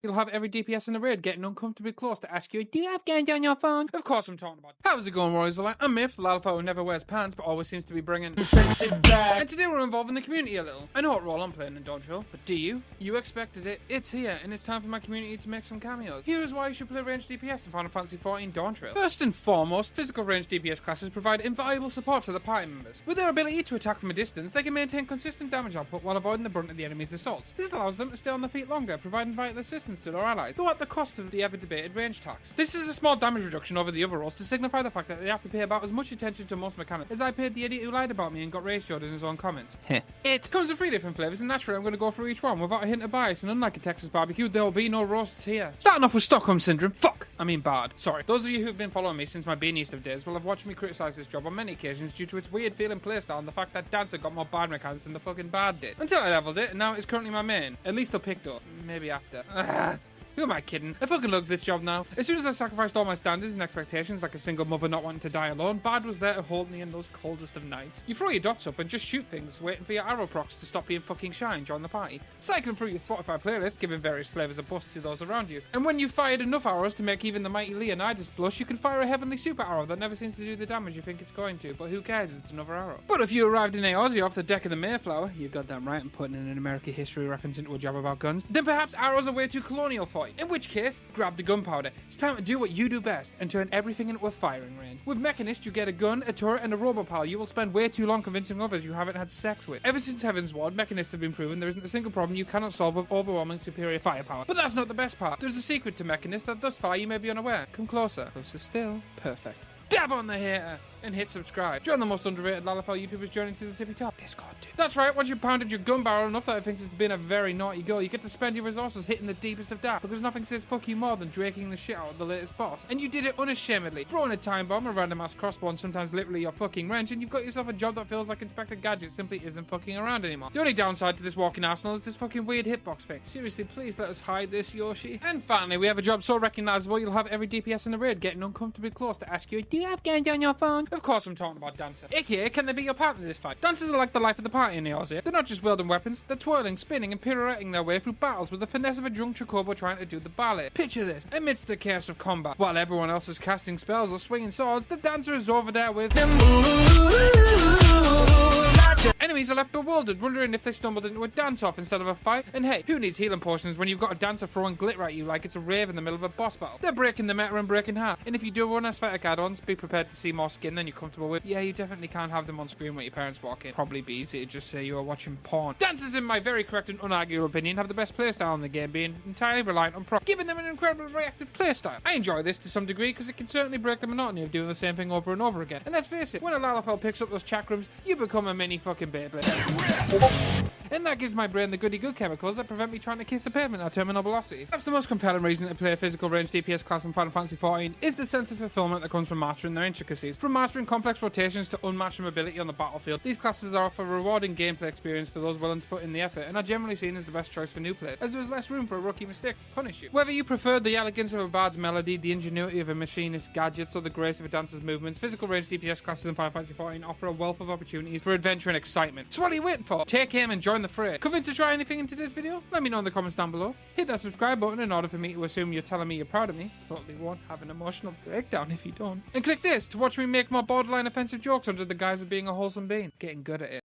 You'll have every DPS in the raid getting uncomfortably close to ask you, do you have games on your phone? Of course I'm talking about. How's it going, Warriors? I'm Myth, the alpha who never wears pants but always seems to be bringing sexy back. And today we're involving the community a little. I know what role I'm playing in Dawntrail, but do you? You expected it. It's here, and it's time for my community to make some cameos. Here is why you should play ranged DPS in Final Fantasy XIV Dawntrail. First and foremost, physical ranged DPS classes provide invaluable support to the party members. With their ability to attack from a distance, they can maintain consistent damage output while avoiding the brunt of the enemy's assaults. This allows them to stay on their feet longer, providing vital assistance to their allies, though at the cost of the ever-debated range tax. This is a small damage reduction over the other roles to signify the fact that they have to pay about as much attention to most mechanics as I paid the idiot who lied about me and got ratioed in his own comments. It comes in 3 different flavours, and naturally I'm going to go through each one without a hint of bias, and unlike a Texas barbecue, there will be no roasts here. Starting off with Stockholm Syndrome. Bad. Sorry. Those of you who've been following me since my Bean East of days will have watched me criticise this job on many occasions due to its weird feeling playstyle and the fact that Dancer got more bad mechanics than the fucking bad did. Until I leveled it, and now it's currently my main. At least I'll pick up. Maybe after. Who am I kidding? I fucking love this job now. As soon as I sacrificed all my standards and expectations like a single mother not wanting to die alone, Bad was there to hold me in those coldest of nights. You throw your dots up and just shoot things, waiting for your arrow procs to stop being fucking shy and join the party. Cycling through your Spotify playlist, giving various flavours of boost to those around you. And when you've fired enough arrows to make even the mighty Leonidas blush, you can fire a heavenly super arrow that never seems to do the damage you think it's going to, but who cares, it's another arrow. But if you arrived in Aussie off the deck of the Mayflower, you got that right, I'm putting in an American history reference into a job about guns, then perhaps arrows are way too colonial for you. In which case, grab the gunpowder. It's time to do what you do best and turn everything into a firing range. With Machinist, you get a gun, a turret, and a robopal you will spend way too long convincing others you haven't had sex with. Ever since Heaven's Ward, Machinists have been proven there isn't a single problem you cannot solve with overwhelming superior firepower. But that's not the best part. There's a secret to Machinist that thus far you may be unaware. Come closer. Closer still. Perfect. Dab on the hater and hit subscribe. Join the most underrated Lalafell YouTubers journey to the tippy top. Discord too. That's right, once you've pounded your gun barrel enough that it thinks it's been a very naughty girl, you get to spend your resources hitting the deepest of dark, because nothing says fuck you more than draking the shit out of the latest boss. And you did it unashamedly. Throwing a time bomb, a random ass crossbow, and sometimes literally your fucking wrench, and you've got yourself a job that feels like Inspector Gadget simply isn't fucking around anymore. The only downside to this walking arsenal is this fucking weird hitbox thing. Seriously, please let us hide this, Yoshi. And finally, we have a job so recognizable you'll have every DPS in the raid getting uncomfortably close to ask you, do you have games on your phone? Of course I'm talking about Dancer. AKA, can they be your partner in this fight? Dancers are like the life of the party in the Aussie. They're not just wielding weapons, they're twirling, spinning, and pirouetting their way through battles with the finesse of a drunk chocobo trying to do the ballet. Picture this. Amidst the chaos of combat, while everyone else is casting spells or swinging swords, the dancer is over there with them. Enemies are left bewildered, wondering if they stumbled into a dance-off instead of a fight. And hey, who needs healing potions when you've got a dancer throwing glitter at you like it's a rave in the middle of a boss battle? They're breaking the meta and breaking heart. And if you do run aesthetic add-ons, be prepared to see more skin than you're comfortable with. Yeah, you definitely can't have them on screen when your parents walk in. Probably be easy to just say you are watching porn. Dancers, in my very correct and unarguable opinion, have the best playstyle in the game, being entirely reliant on proc, giving them an incredible reactive playstyle. I enjoy this to some degree because it can certainly break the monotony of doing the same thing over and over again. And let's face it, when a Lalafell picks up those chakrams, you become a mini fucking Beyblade. And that gives my brain the goody-good chemicals that prevent me trying to kiss the pavement at terminal velocity. Perhaps the most compelling reason to play a physical ranged DPS class in Final Fantasy XIV is the sense of fulfillment that comes from mastering their intricacies. From mastering complex rotations to unmatched mobility on the battlefield, these classes offer a rewarding gameplay experience for those willing to put in the effort, and are generally seen as the best choice for new players, as there is less room for rookie mistakes to punish you. Whether you prefer the elegance of a bard's melody, the ingenuity of a machinist's gadgets, or the grace of a dancer's movements, physical ranged DPS classes in Final Fantasy XIV offer a wealth of opportunities for adventure and excitement. So what are you waiting for? Take aim and join the fray. Convinced to try anything in today's video? Let me know in the comments down below. Hit that subscribe button in order for me to assume you're telling me you're proud of me. Probably won't have an emotional breakdown if you don't. And click this to watch me make more borderline offensive jokes under the guise of being a wholesome being. Getting good at it.